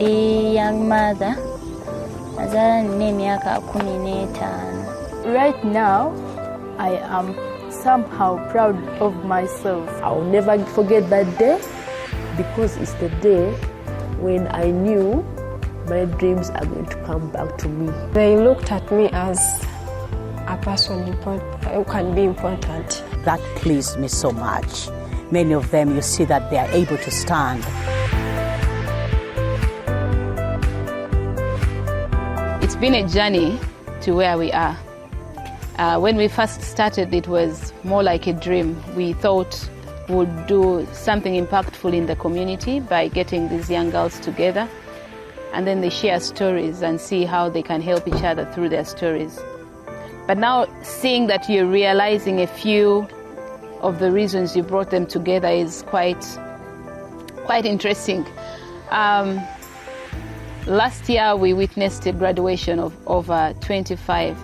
Ndi young mother. Nazala nina emyaka 15. Right now, I am somehow proud of myself. I'll never forget that day because it's the day when I knew my dreams are going to come back to me. They looked at me as a person who can be important. That pleased me so much. Many of them, you see that they are able to stand. It's been a journey to where we are. When we first started, it was more like a dream. We thought we would do something impactful in the community by getting these young girls together, and then they share stories and see how they can help each other through their stories. But now, seeing that you're realizing a few of the reasons you brought them together is quite interesting. Last year, we witnessed a graduation of over 25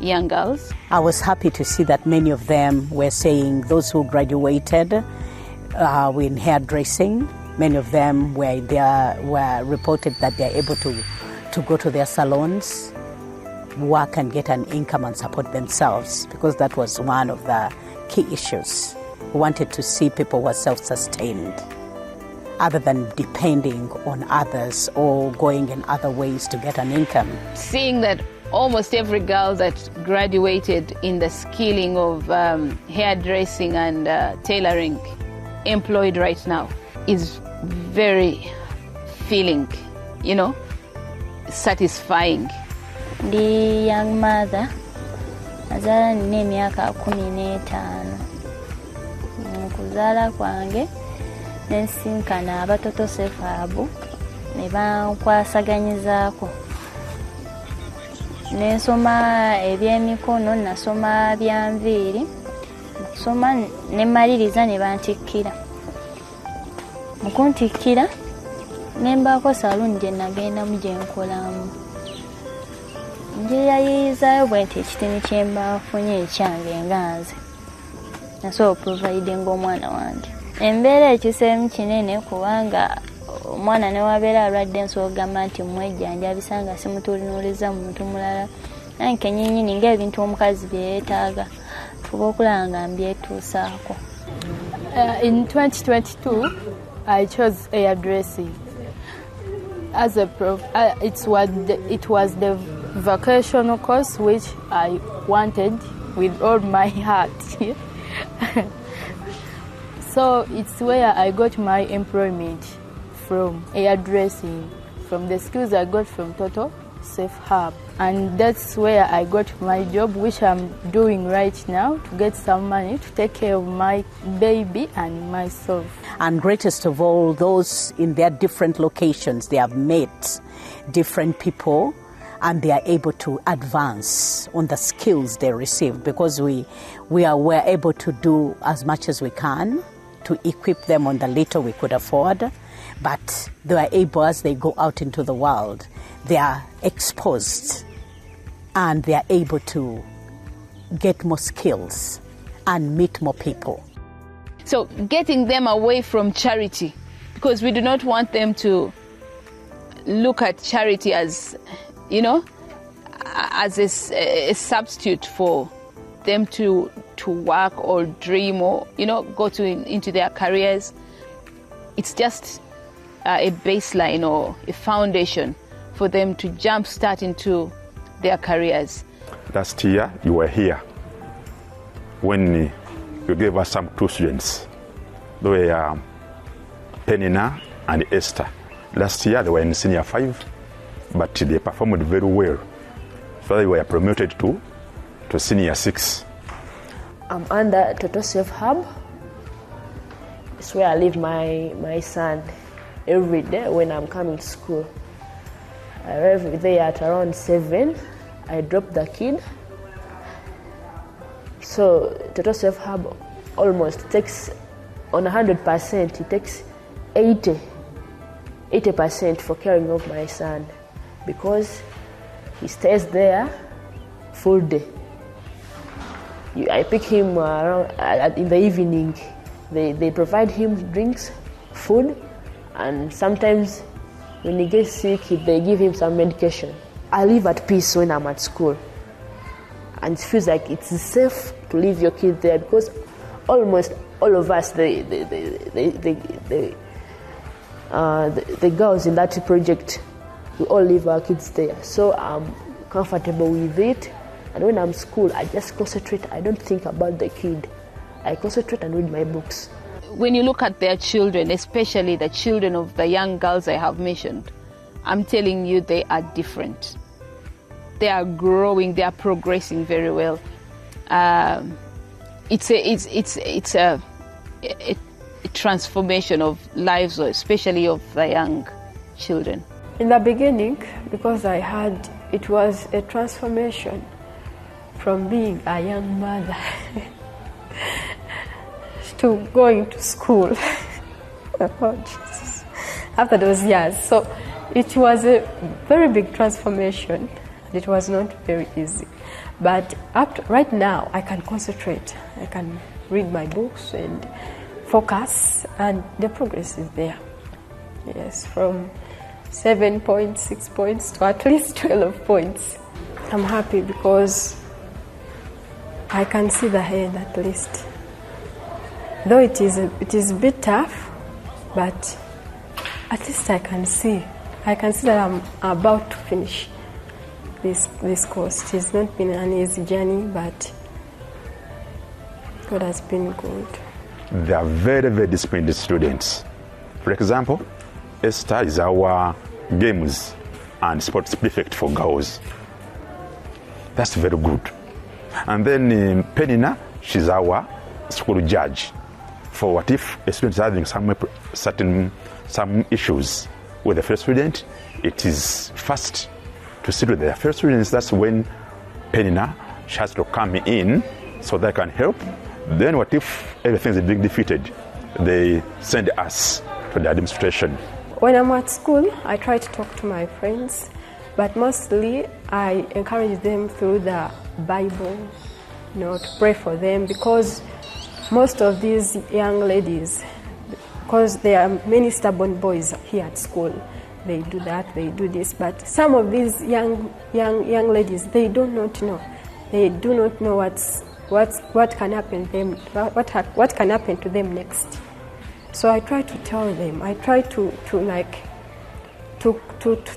young girls. I was happy to see that many of them were saying those who graduated were in hairdressing. Many of them were reported that they are able to go to their salons, work and get an income and support themselves, because that was one of the key issues. We wanted to see people who are self-sustained, other than depending on others or going in other ways to get an income. Seeing that almost every girl that graduated in the skilling of hairdressing and tailoring employed right now is very feeling, satisfying. Ndi young mother. Nazala nina emyaka 15. Okuzaala kwange nensinkana aba TotoSafeHub ne bankwasaganyizaako. Nensoma ebyemikono, nasoma bya nviiri, nsoma ne maliriza ne bantikkira. Mu kuntikkira ne mbaako saloon gye nagendamu gye nkolamu. Njeyayiizaayo bwe nti ekitini kye mba nfunye ekyange nga nze nasobola providinga omwana wange. Embeera ekiseemu kinene kubanga omwana ne wabeera alwadde nsobola okugamba nti mwejjanjabisa nga simutunuuliza muntu mulala, naye kennyini ng'ebintu omukazi bye yeetaaga fuba okulaba nga mbyetuusaako. In 2022, I chose hairdressing. As a it was the vocational course which I wanted with all my heart. So it's where I got my employment from hairdressing, from the skills I got from TotoSafeHub. And that's where I got my job, which I'm doing right now, to get some money to take care of my baby and myself. And greatest of all, those in their different locations, they have met different people and they are able to advance on the skills they received, because we're able to do as much as we can to equip them on the little we could afford. But they are able, as they go out into the world, they are exposed and they are able to get more skills and meet more people. So getting them away from charity, because we do not want them to look at charity as, as a substitute for them to work or dream or, go into their careers. It's just a baseline or a foundation for them to jumpstart into their careers. Last year, you were here when you gave us some two students. They were Penina and Esther. Last year, they were in senior 5, but they performed very well. So they were promoted to senior 6. I'm under TotoSafeHub. It's where I leave my son every day when I'm coming to school. I arrive there at around 7. I drop the kid. So TotoSafeHub almost takes, on 100%, it takes 80% for caring of my son, because he stays there full day. I pick him around in the evening. They provide him drinks, food, and sometimes When he gets sick, they give him some medication. I live at peace when I'm at school. And it feels like it's safe to leave your kid there because almost all of us, the girls in that project, we all leave our kids there. So I'm comfortable with it. And when I'm in school, I just concentrate. I don't think about the kid. I concentrate and read my books. When you look at their children, especially the children of the young girls I have mentioned, I'm telling you, they are different. They are growing, they are progressing very well. It's a transformation of lives, especially of the young children. In the beginning, because it was a transformation from being a young mother to going to school. Oh, Jesus. After those years. So it was a very big transformation. It was not very easy. But right now, I can concentrate. I can read my books and focus, and the progress is there. Yes, from 7.6 points to at least 12 points. I'm happy because I can see the end at least. Though it is a bit tough, but at least I can see that I'm about to finish this course. It has not been an easy journey, but God has been good. They are very, very disciplined students. For example, Esther is our games and sports prefect for girls. That's very good. And then Penina, she's our school judge. For what if a student is having some issues with the first student, it is first to sit with the first students. That's when Penina, she has to come in so they can help. Then what if everything is being defeated? They send us to the administration. When I'm at school, I try to talk to my friends, but mostly I encourage them through the Bible, to pray for them, because most of these young ladies, because there are many stubborn boys here at school, they do that, they do this, but some of these young ladies, they do not know. They do not know what can happen to them, what can happen to them next. So I try to tell them. I try to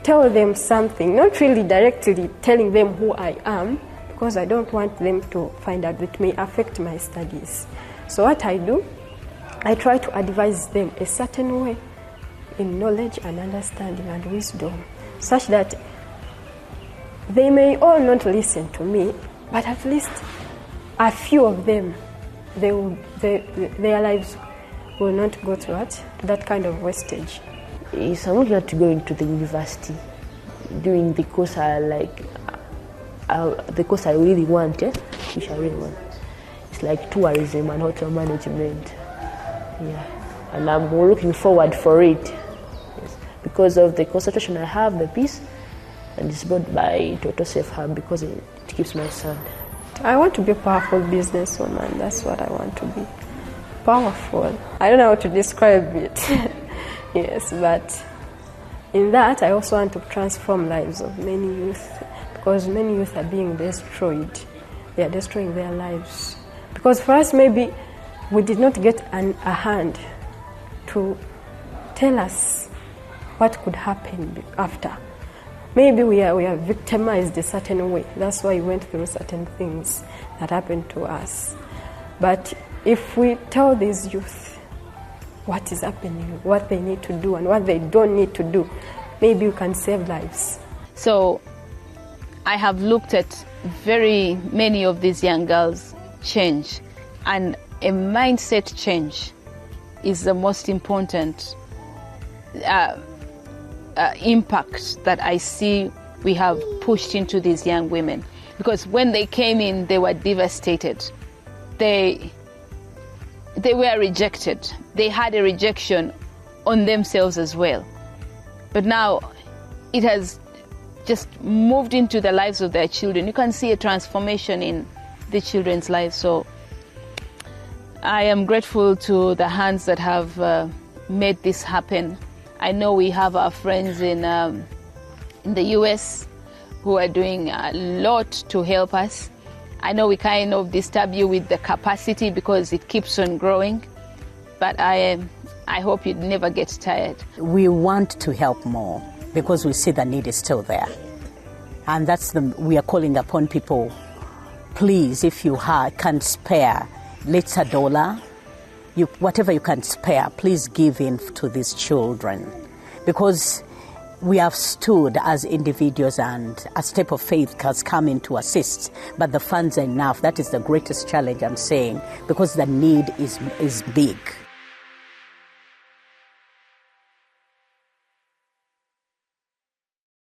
tell them something, not really directly telling them who I am, because I don't want them to find out that may affect my studies. So what I do, I try to advise them a certain way in knowledge and understanding and wisdom, such that they may all not listen to me, but at least a few of them, their lives will not go to that kind of wastage. Yes, I'm looking at going to the university, doing the course the course I really want, which I really want. It's like tourism and hotel management. Yeah, and I'm looking forward for it. Yes, because of the concentration I have, the peace, and it's brought by TotoSafeHub because it keeps my son. I want to be a powerful businesswoman. That's what I want to be. Powerful. I don't know how to describe it. Yes, but in that I also want to transform lives of many youth, because many youth are being destroyed. They are destroying their lives. Because for us, maybe we did not get a hand to tell us what could happen after. Maybe we are victimized a certain way. That's why we went through certain things that happened to us. But if we tell these youth what is happening, what they need to do and what they don't need to do, maybe we can save lives. So I have looked at very many of these young girls change, and a mindset change is the most important impact that I see we have pushed into these young women. Because when they came in, they were devastated. They were rejected. They had a rejection on themselves as well. But now it has just moved into the lives of their children. You can see a transformation in the children's lives. So I am grateful to the hands that have made this happen. I know we have our friends in the US who are doing a lot to help us. I know we kind of disturb you with the capacity because it keeps on growing, but I hope you never get tired. We want to help more because we see the need is still there. And we are calling upon people, please, if you can spare, let's $1, whatever you can spare, please give in to these children. Because we have stood as individuals and a step of faith has come in to assist, but the funds are enough. That is the greatest challenge I'm saying, because the need is big.